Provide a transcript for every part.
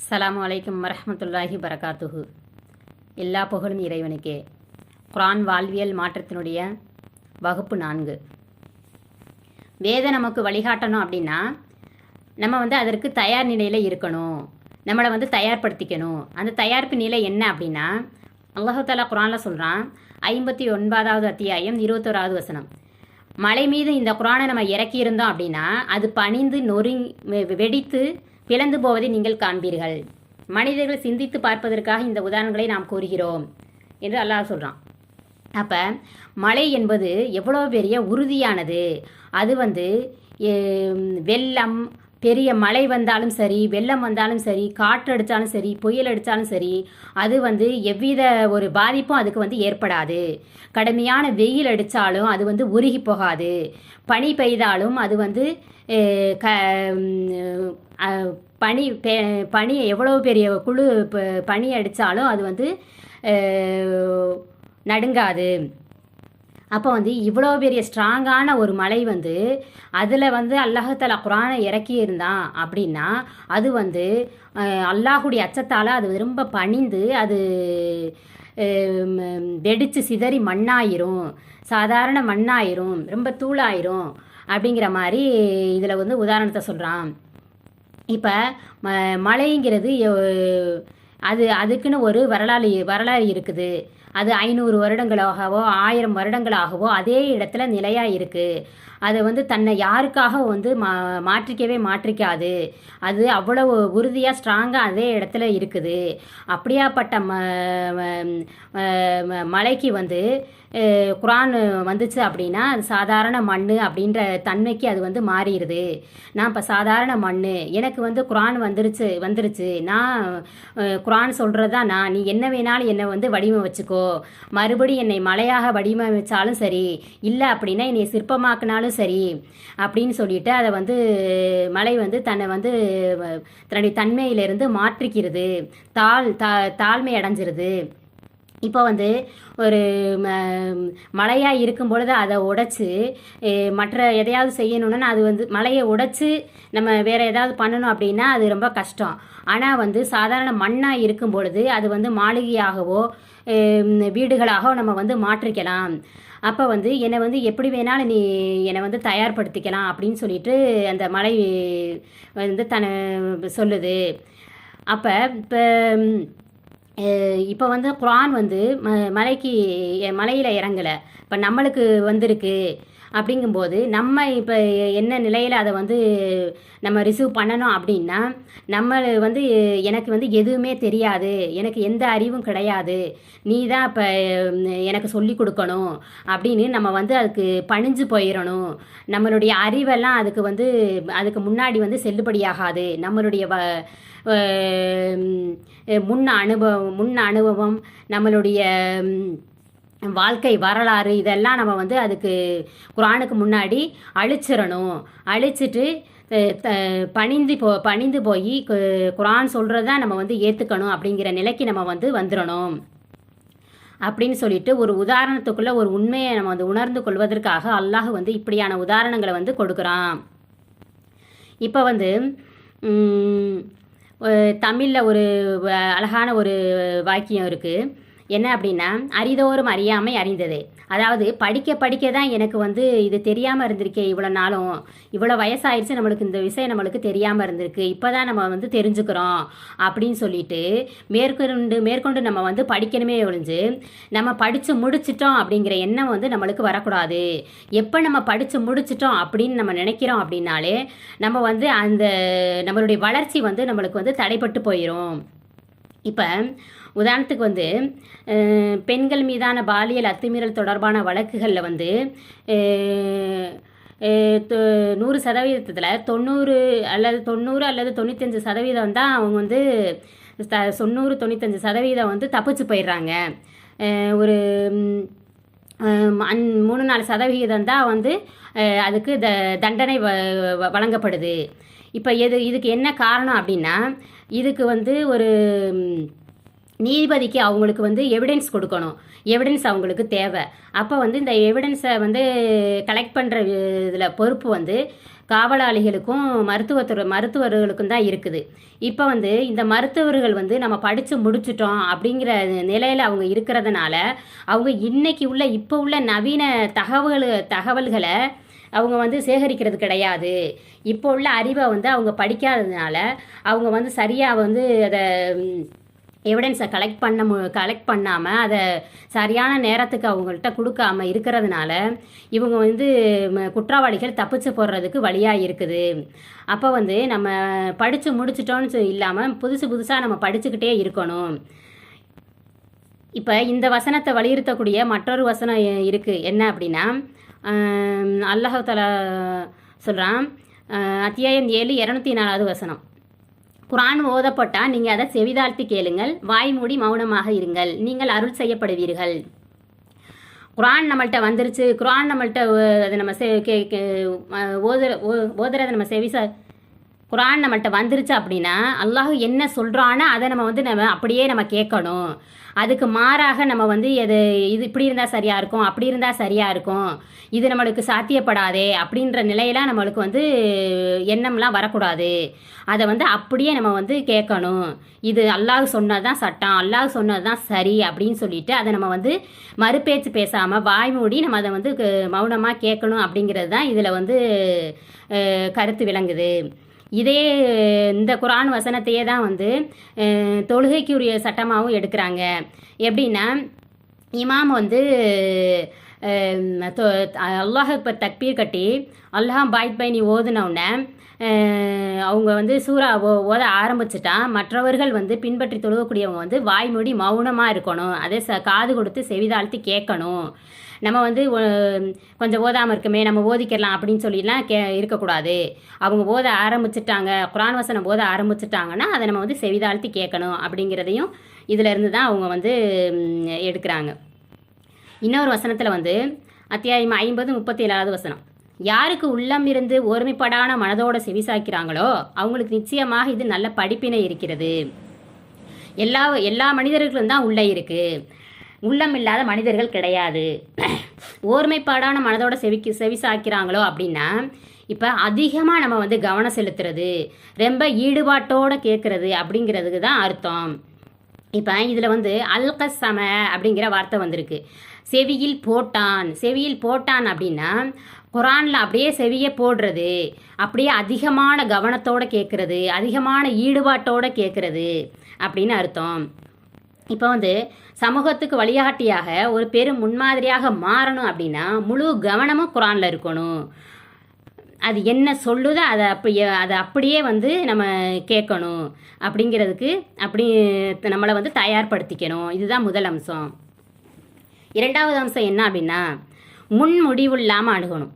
அஸ்ஸலாமு அலைக்கும் வரஹ்மத்துல்லாஹி வரகாத்துஹு. எல்லா புகழும் இறைவனுக்கே. குர்ஆன் வாழ்வியல் மாற்றத்தினுடைய வகுப்பு 4. வேதம் நமக்கு வழிகாட்டணும் அப்படின்னா நம்ம அதற்கு தயார் நிலையில் இருக்கணும், நம்மளை தயார்படுத்திக்கணும். அந்த தயாரிப்பு நிலை என்ன அப்படின்னா, அல்லாஹ் தஆலா குர்ஆனில் சொல்கிறான், 59வது அத்தியாயம் 21வது வசனம். மலை மீது இந்த குர்ஆனை நம்ம இறக்கியிருந்தோம் அப்படின்னா அது பணிந்து வெடித்து பிளந்து போவதை நீங்கள் காண்பீர்கள். மனிதர்கள் சிந்தித்து பார்ப்பதற்காக இந்த உதாரணங்களை நாம் கூறுகிறோம் என்று அல்லாஹ் சொல்கிறான். அப்போ மலை என்பது எவ்வளோ பெரிய உறுதியானது. அது வெள்ளம், பெரிய மழை வந்தாலும் சரி, வெள்ளம் வந்தாலும் சரி, காற்று அடித்தாலும் சரி, புயல் அடித்தாலும் சரி, அது எவ்வித ஒரு பாதிப்பும் அதுக்கு ஏற்படாது. கடுமையான வெயில் அடித்தாலும் அது உருகி போகாது. பனி பெய்தாலும் அது பனி எவ்வளோ பெரிய குழு பனி அடித்தாலும் அது நடுங்காது. அப்போ இவ்வளோ பெரிய ஸ்ட்ராங்கான ஒரு மலை அதில் அல்லாஹ் தஆலா குர்ஆனை இறக்கியிருந்தான் அப்படின்னா அது அல்லாஹுடைய அச்சத்தால் அது ரொம்ப பணிந்து அது வெடித்து சிதறி மண்ணாயிரும், சாதாரண மண்ணாயிரும், ரொம்ப தூளாயிரும் அப்படிங்கிற மாதிரி இதில் உதாரணத்தை சொல்கிறான். இப்போ மழைங்கிறது அதுக்குன்னு ஒரு வரலாறு இருக்குது. அது 500 வருடங்களாகவோ 1000 வருடங்களாகவோ அதே இடத்துல நிலையாக இருக்குது. அது தன்னை யாருக்காக மாற்றிக்கவே மாற்றிக்காது. அது அவ்வளவு உறுதியாக ஸ்ட்ராங்காக அதே இடத்துல இருக்குது. அப்படியாப்பட்ட மலைக்கு குர்ஆன் வந்துச்சு அப்படின்னா அது சாதாரண மண் அப்படின்ற தன்மைக்கு அது மாறிடுது. நான் இப்போ சாதாரண மண், எனக்கு குர்ஆன் வந்துருச்சு, நான் குர்ஆன் சொல்கிறதா நீ என்ன வேணாலும் என்னை வடிவமைச்சுக்கோ, மறுபடி என்னை மலையாக வடிவமைச்சாலும் சரி, இல்லை அப்படின்னா என்னை சிற்பமாக்கினாலும் சரி அப்படின்னு சொல்லிட்டு அதை மலை தன்னை தன்னுடைய தன்மையிலிருந்து மாற்றிக்கிறது, தாழ்மை அடைஞ்சிருது. இப்போ ஒரு மலையாக இருக்கும் பொழுது அதை உடைச்சி மற்ற எதையாவது செய்யணுன்னா அது மலையை உடைச்சி நம்ம வேறு ஏதாவது பண்ணணும் அப்படின்னா அது ரொம்ப கஷ்டம். ஆனால் சாதாரண மண்ணாக இருக்கும் பொழுது அது மாளிகையாகவோ வீடுகளாகவோ நம்ம மாற்றிக்கலாம். அப்போ என்னை எப்படி வேணாலும் நீ என்னை தயார்படுத்திக்கலாம் அப்படின்னு சொல்லிட்டு அந்த மலை தன்னை சொல்லுது. அப்போ இப்போ குர்ஆன் மலையில் இறங்கலை, இப்போ நம்மளுக்கு வந்திருக்கு. அப்படிங்கும்போது நம்ம இப்போ என்ன நிலையில் அதை நம்ம ரிசீவ் பண்ணணும் அப்படின்னா, நம்ம எனக்கு எதுவுமே தெரியாது, எனக்கு எந்த அறிவும் கிடையாது, நீ தான் இப்போ எனக்கு சொல்லி கொடுக்கணும் அப்படின்னு நம்ம அதுக்கு பணிஞ்சு போயிடணும். நம்மளுடைய அறிவெல்லாம் அதுக்கு முன்னாடி செல்லுபடியாகாது. நம்மளுடைய முன் அனுபவம் நம்மளுடைய வாழ்க்கை வரலாறு இதெல்லாம் நம்ம அதுக்கு குர்ஆனுக்கு முன்னாடி அழிச்சிடணும். அழிச்சிட்டு பணிந்து போய் குர்ஆன் சொல்கிறத நம்ம ஏற்றுக்கணும் அப்படிங்கிற நிலைக்கு நம்ம வந்துடணும் அப்படின்னு சொல்லிட்டு ஒரு உதாரணத்துக்குள்ளே ஒரு உண்மையை நம்ம உணர்ந்து கொள்வதற்காக அல்லாஹ் இப்படியான உதாரணங்களை கொடுக்குறான். இப்போ தமிழில் ஒரு அழகான ஒரு வாக்கியம் இருக்குது. என்ன அப்படின்னா, அரிதோறும் அறியாமை அறிந்தது. அதாவது படிக்க தான் எனக்கு இது தெரியாமல் இருந்திருக்கே, இவ்வளோ நாளும் இவ்வளோ வயசாகிடுச்சு, நம்மளுக்கு இந்த விஷயம் நம்மளுக்கு தெரியாமல் இருந்திருக்கு, இப்போ தான் நம்ம தெரிஞ்சுக்கிறோம் அப்படின்னு சொல்லிட்டு மேற்கொண்டு நம்ம படிக்கணுமே ஒழிஞ்சு நம்ம படித்து முடிச்சிட்டோம் அப்படிங்கிற எண்ணம் நம்மளுக்கு வரக்கூடாது. எப்போ நம்ம படித்து முடிச்சிட்டோம் அப்படின்னு நம்ம நினைக்கிறோம் அப்படின்னாலே நம்ம அந்த நம்மளுடைய வளர்ச்சி நம்மளுக்கு தடைப்பட்டு போயிடும். இப்போ உதாரணத்துக்கு பெண்கள் மீதான பாலியல் அத்துமீறல் தொடர்பான வழக்குகளில் 100% 90 அல்லது 95% தான் அவங்க 90-95% தப்பிச்சு போயிடுறாங்க. ஒரு 3-4% தான் அதுக்கு தண்டனை வழங்கப்படுது. இப்போ இதுக்கு என்ன காரணம் அப்படின்னா, இதுக்கு ஒரு நீதிபதிக்கு அவங்களுக்கு எவிடன்ஸ் கொடுக்கணும், எவிடன்ஸ் அவங்களுக்கு தேவை. அப்போ இந்த எவிடன்ஸை கலெக்ட் பண்ணுற இதில் பொறுப்பு காவலாளிகளுக்கும் மருத்துவர்களுக்கும் தான் இருக்குது. இப்போ வந்து இந்த மருத்துவர்கள் வந்து நம்ம படித்து முடிச்சிட்டோம் அப்படிங்கிற நிலையில் அவங்க இருக்கிறதுனால அவங்க இன்னைக்கு உள்ள இப்போ உள்ள நவீன தகவல்களை அவங்க வந்து சேகரிக்கிறது கிடையாது. இப்போ உள்ள அறிவை வந்து அவங்க படிக்காததுனால அவங்க வந்து சரியாக வந்து அதை எவிடன்ஸை கலெக்ட் பண்ணாமல் அதை சரியான நேரத்துக்கு அவங்கள்ட்ட கொடுக்காம இருக்கிறதுனால இவங்க வந்து குற்றவாளிகள் தப்பிச்சு போடுறதுக்கு வழியாக இருக்குது. அப்போ வந்து நம்ம படித்து முடிச்சிட்டோன்னு இல்லாமல் புதுசாக நம்ம படிச்சுக்கிட்டே இருக்கணும். இப்போ இந்த வசனத்தை வலியுறுத்தக்கூடிய மற்றொரு வசனம் இருக்குது. என்ன அப்படின்னா, அல்லாஹ் தஆலா சொல்கிறான், அத்தியாயம் 7 204வது வசனம். குர்ஆன் ஓதப்பட்டால் நீங்கள் அதை செவிதாழ்த்தி கேளுங்கள், வாய் மூடி மௌனமாக இருங்கள், நீங்கள் அருள் செய்யப்படுவீர்கள். குர்ஆன் நம்மள்கிட்ட வந்துருச்சு, குர்ஆன் நம்மள்கிட்ட அதை நம்ம ஓதுறதை நம்ம குர்ஆன் நம்மள்கிட்ட வந்துருச்சு அப்படின்னா அல்லாஹ் என்ன சொல்கிறானோ அதை நம்ம அப்படியே நம்ம கேட்கணும். அதுக்கு மாறாக நம்ம வந்து இது இப்படி இருந்தால் சரியாக இருக்கும், அப்படி இருந்தால் சரியாக இருக்கும், இது நம்மளுக்கு சாத்தியப்படாதே அப்படின்ற நிலையெல்லாம் நம்மளுக்கு வந்து எண்ணம்லாம் வரக்கூடாது. அதை வந்து அப்படியே நம்ம வந்து கேட்கணும். இது அல்லாஹ் சொன்னது தான் சட்டம், அல்லாஹ் சொன்னது தான் சரி அப்படின்னு சொல்லிட்டு அதை நம்ம வந்து மறுபேச்சு பேசாமல் வாய் மூடி நம்ம அதை வந்து மௌனமாக கேட்கணும். அப்படிங்கிறது தான் இதில் வந்து கருத்து விளங்குது. இதே இந்த குர்ஆன் வசனத்தையே தான் வந்து தொழுகைக்குரிய சட்டமாகவும் எடுக்கிறாங்க. எப்படின்னா, இமாம் வந்து அல்லாஹ் இப்போ தக்பீர் கட்டி அல்லாஹ் பாய்த் பை நீ ஓதுனவுடனே அவங்க வந்து சூறா ஓத ஆரம்பிச்சுட்டா மற்றவர்கள் வந்து பின்பற்றி தொழுகக்கூடியவங்க வந்து வாய் மூடி மௌனமாக இருக்கணும். அதே காது கொடுத்து செவிதாழ்த்தி கேட்கணும். நம்ம வந்து கொஞ்சம் ஓதாமல் இருக்குமே நம்ம ஓதிக்கலாம் அப்படின்னு சொல்லிலாம் இருக்கக்கூடாது. அவங்க ஓத ஆரம்பிச்சுட்டாங்க, குர்ஆன் வசனம் ஓத ஆரம்பிச்சுட்டாங்கன்னா அதை நம்ம வந்து செவிதாழ்த்தி கேட்கணும். அப்படிங்கிறதையும் இதிலேருந்து தான் அவங்க வந்து எடுக்கிறாங்க. இன்னொரு வசனத்தில் வந்து அத்தியாயம் 50 37வது வசனம். யாருக்கு உள்ளம் இருந்து ஒருமைப்படான மனதோட செவிசாய்க்கிறாங்களோ அவங்களுக்கு நிச்சயமாக இது நல்ல படிப்பினை இருக்கிறது. எல்லா மனிதர்களும் தான் உள்ளே இருக்குது, உள்ளம் இல்லாத மனிதர்கள் கிடையாது. ஓர்மைப்பாடான மனதோட செவிசாய்க்கிறாங்களோ அப்படின்னா இப்போ அதிகமாக நம்ம வந்து கவனம் செலுத்துறது, ரொம்ப ஈடுபாட்டோடு கேட்குறது அப்படிங்கிறதுக்கு தான் அர்த்தம். இப்போ இதில் வந்து அல்கசம அப்படிங்கிற வார்த்தை வந்திருக்கு. செவியில் போட்டான் அப்படின்னா குர்ஆனில் அப்படியே செவியை போடுறது, அப்படியே அதிகமான கவனத்தோடு கேட்குறது, அதிகமான ஈடுபாட்டோடு கேட்குறது அப்படின்னு அர்த்தம். இப்போ வந்து சமூகத்துக்கு வழிகாட்டியாக ஒரு பெரும் முன்மாதிரியாக மாறணும் அப்படின்னா முழு கவனமும் குர்ஆனில் இருக்கணும். அது என்ன சொல்லுதோ அதை அப்படியே வந்து நம்ம கேட்கணும். அப்படிங்கிறதுக்கு நம்மளை வந்து தயார்படுத்திக்கணும். இதுதான் முதல் அம்சம். இரண்டாவது அம்சம் என்ன அப்படின்னா, முன்முடிவு இல்லாமல் அணுகணும்.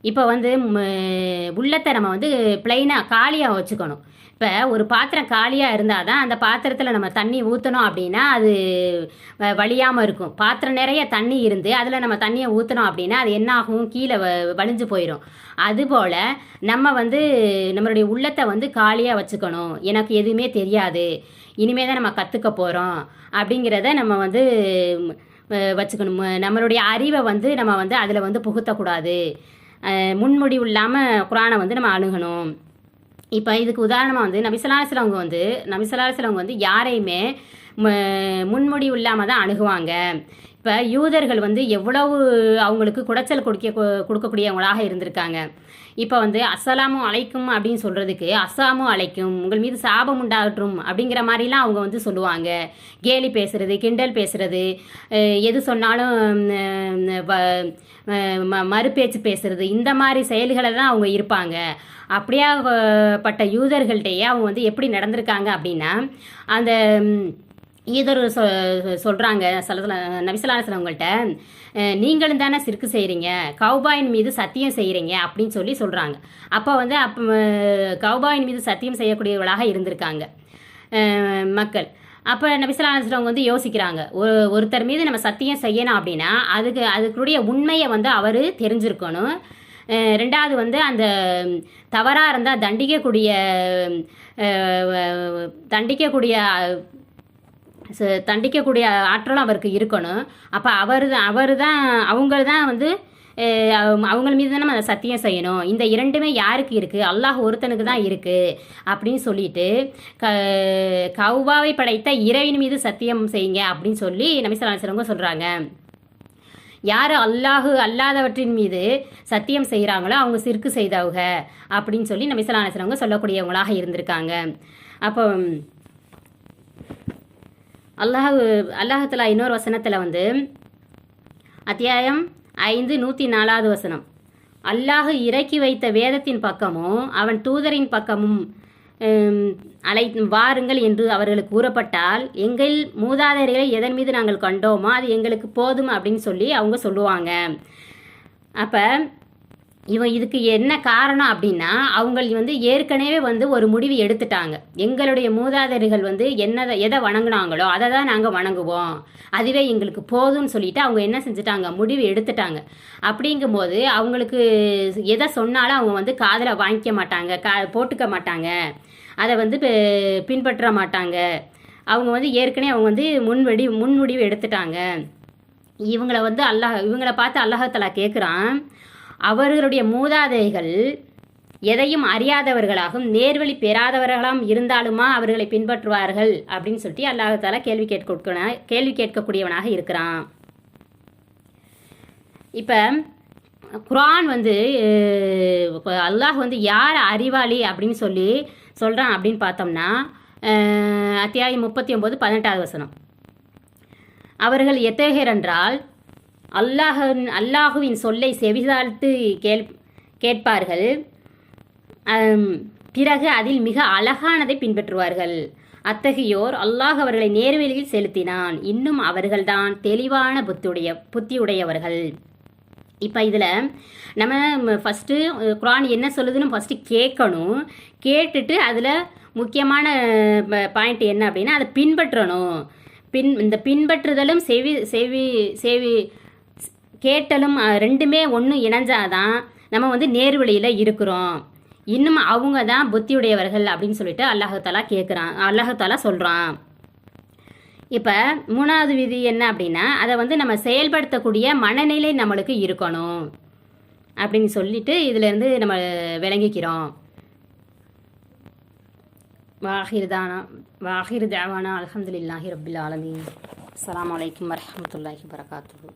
இப்போ வந்து உள்ளத்தை நம்ம வந்து பிளைனாக காலியாக வச்சுக்கணும். இப்போ ஒரு பாத்திரம் காலியாக இருந்தால் தான் அந்த பாத்திரத்தில் நம்ம தண்ணி ஊற்றணும் அப்படின்னா அது வழியாமல் இருக்கும். பாத்திரம் நிறைய தண்ணி இருந்து அதில் நம்ம தண்ணியை ஊற்றணும் அப்படின்னா அது என்ன ஆகும், கீழே வலிஞ்சு போயிடும். அதுபோல் நம்ம வந்து நம்மளுடைய உள்ளத்தை வந்து காலியாக வச்சுக்கணும். எனக்கு எதுவுமே தெரியாது, இனிமே தான் நம்ம கற்றுக்க போகிறோம் அப்படிங்கிறத நம்ம வந்து வச்சுக்கணும். நம்மளுடைய அறிவை வந்து நம்ம வந்து அதில் வந்து புகுத்தக்கூடாது. முன்முடிவு இல்லாமல் குர்ஆனை வந்து நம்ம அணுகணும். இப்போ இதுக்கு உதாரணமாக வந்து நபி ஸல்லல்லாஹு அலைஹி வஸல்லம் வந்து யாரையுமே முன்முடிவு இல்லாமல் தான் அணுகுவாங்க. இப்போ யூதர்கள் வந்து எவ்வளவு அவங்களுக்கு குடைச்சல் கொடுக்கக்கூடியவங்களாக இருந்திருக்காங்க. இப்போ வந்து அஸ்ஸலாமு அலைக்கும் அப்படின்னு சொல்கிறதுக்கு அஸ்ஸாமு அலைக்கும், உங்கள் மீது சாபம் உண்டாகட்டும் அப்படிங்கிற மாதிரிலாம் அவங்க வந்து சொல்லுவாங்க. கேலி பேசுகிறது, கிண்டல் பேசுகிறது, எது சொன்னாலும் மறுபேச்சு பேசுறது, இந்த மாதிரி செயல்களை தான் அவங்க இருப்பாங்க. அப்படியாப்பட்ட யூதர்கள்டையே அவங்க வந்து எப்படி நடந்திருக்காங்க அப்படின்னா, அந்த ஈதர் சொல்கிறாங்க நபி ஸல்லல்லாஹு அலைஹி வஸல்லம் அவங்கள்ட்ட, நீங்களும் தானே சிறுக்கு செய்கிறீங்க, கௌபாயின் மீது சத்தியம் செய்கிறீங்க அப்படின்னு சொல்கிறாங்க. அப்போ வந்து கௌபாயின் மீது சத்தியம் செய்யக்கூடியவர்களாக இருந்திருக்காங்க மக்கள். அப்போ நபி ஸல்லல்லாஹு அலைஹி வஸல்லம் வந்து யோசிக்கிறாங்க, ஒருத்தர் மீது நம்ம சத்தியம் செய்யணும் அப்படின்னா அதுக்குடைய உண்மையை வந்து அவர் தெரிஞ்சிருக்கணும். ரெண்டாவது வந்து அந்த தவறாக இருந்தால் தண்டிக்கக்கூடிய ஆற்றலும் அவருக்கு இருக்கணும். அப்போ அவங்க தான் வந்து அவங்க மீது தான் நம்ம சத்தியம் செய்யணும். இந்த இரண்டுமே யாருக்கு இருக்குது? அல்லாஹ் ஒருத்தனுக்கு தான் இருக்குது அப்படின்னு சொல்லிட்டு கௌபாவை படைத்த இறைவன் மீது சத்தியம் செய்யுங்க அப்படின்னு சொல்லி நபி ஸல்லல்லாஹு அலைஹி வஸல்லம் சொல்கிறாங்க. யார் அல்லாஹு அல்லாதவற்றின் மீது சத்தியம் செய்கிறாங்களோ அவங்க சிற்கு செய்தவங்க அப்படின்னு சொல்லி நபி ஸல்லல்லாஹு அலைஹி வஸல்லம் சொல்லக்கூடியவங்களாக இருந்திருக்காங்க. அப்போ அல்லாஹ் இன்னொரு வசனத்தில் வந்து அத்தியாயம் 5 104வது வசனம், அல்லாஹ் இறக்கி வைத்த வேதத்தின் பக்கமும் அவன் தூதரின் பக்கமும் வாருங்கள் என்று அவர்களுக்கு கூறப்பட்டால் எங்கள் மூதாதையர்களை எதன் மீது நாங்கள் கண்டோமோ அது எங்களுக்கு போதும் அப்படின்னு சொல்லி அவங்க சொல்லுவாங்க. அப்போ இதுக்கு என்ன காரணம் அப்படின்னா அவங்க வந்து ஏற்கனவே வந்து ஒரு முடிவு எடுத்துட்டாங்க. எங்களுடைய மூதாதையர்கள் வந்து எதை வணங்குனாங்களோ அதை தான் நாங்கள் வணங்குவோம், அதுவே எங்களுக்கு போதும்னு சொல்லிட்டு அவங்க என்ன செஞ்சுட்டாங்க, முடிவு எடுத்துட்டாங்க. அப்படிங்கும்போது அவங்களுக்கு எதை சொன்னாலும் அவங்க வந்து காதில் வாங்கிக்க மாட்டாங்க, போட்டுக்க மாட்டாங்க, அதை வந்து பின்பற்ற மாட்டாங்க. அவங்க வந்து ஏற்கனவே அவங்க வந்து முன்முடிவு எடுத்துட்டாங்க. இவங்களை பார்த்து அல்லாஹ் தஆலா கேட்குறான், அவர்களுடைய மூதாதைகள் எதையும் அறியாதவர்களாகவும் நேர்வழி பெறாதவர்களாகவும் இருந்தாலுமா அவர்களை பின்பற்றுவார்கள் அப்படின்னு சொல்லிட்டு அல்லாஹ் தஆலா கேள்வி கேட்கக்கூடியவனாக இருக்கிறான். இப்போ குர்ஆன் வந்து அல்லாஹ் வந்து யார் அறிவாளி அப்படின்னு சொல்லி சொல்கிறான் அப்படின்னு பார்த்தோம்னா அத்தியாயம் 39 18வது வசனம், அவர்கள் எத்தகையர் என்றால் அல்லாஹுவின் சொல்லை செவிதாழ்த்து கேட்பார்கள், பிறகு அதில் மிக அழகானதை பின்பற்றுவார்கள். அத்தகையோர் அல்லாஹ் அவர்களை நேர்வழியில் செலுத்தினான், இன்னும் அவர்கள்தான் தெளிவான புத்தியுடையவர்கள். இப்போ இதில் நம்ம ஃபஸ்ட்டு குர்ஆன் என்ன சொல்லுதுன்னு ஃபஸ்ட்டு கேட்கணும். கேட்டுட்டு அதில் முக்கியமான பாயிண்ட் என்ன அப்படின்னா அதை பின்பற்றணும். இந்த பின்பற்றுதலும் செவி கேட்டலும் ரெண்டுமே ஒன்று இணைஞ்சாதான் நம்ம வந்து நேர்வழியில் இருக்கிறோம். இன்னும் அவங்க தான் புத்தியுடையவர்கள் அப்படின்னு சொல்லிட்டு அல்லாஹ் தஆலா சொல்கிறான். இப்போ 3வது விதி என்ன அப்படின்னா அதை வந்து நம்ம செயல்படுத்தக்கூடிய மனநிலை நம்மளுக்கு இருக்கணும் அப்படின்னு சொல்லிட்டு இதிலேருந்து நம்ம விளங்கிக்கிறோம். வாஹிர் தாவானா அல்ஹம்துலில்லாஹி ரப்பில் ஆலமீன். அஸ்ஸலாமு அலைக்கும் வரஹ்மத்துல்லாஹி வபரகாத்துஹு.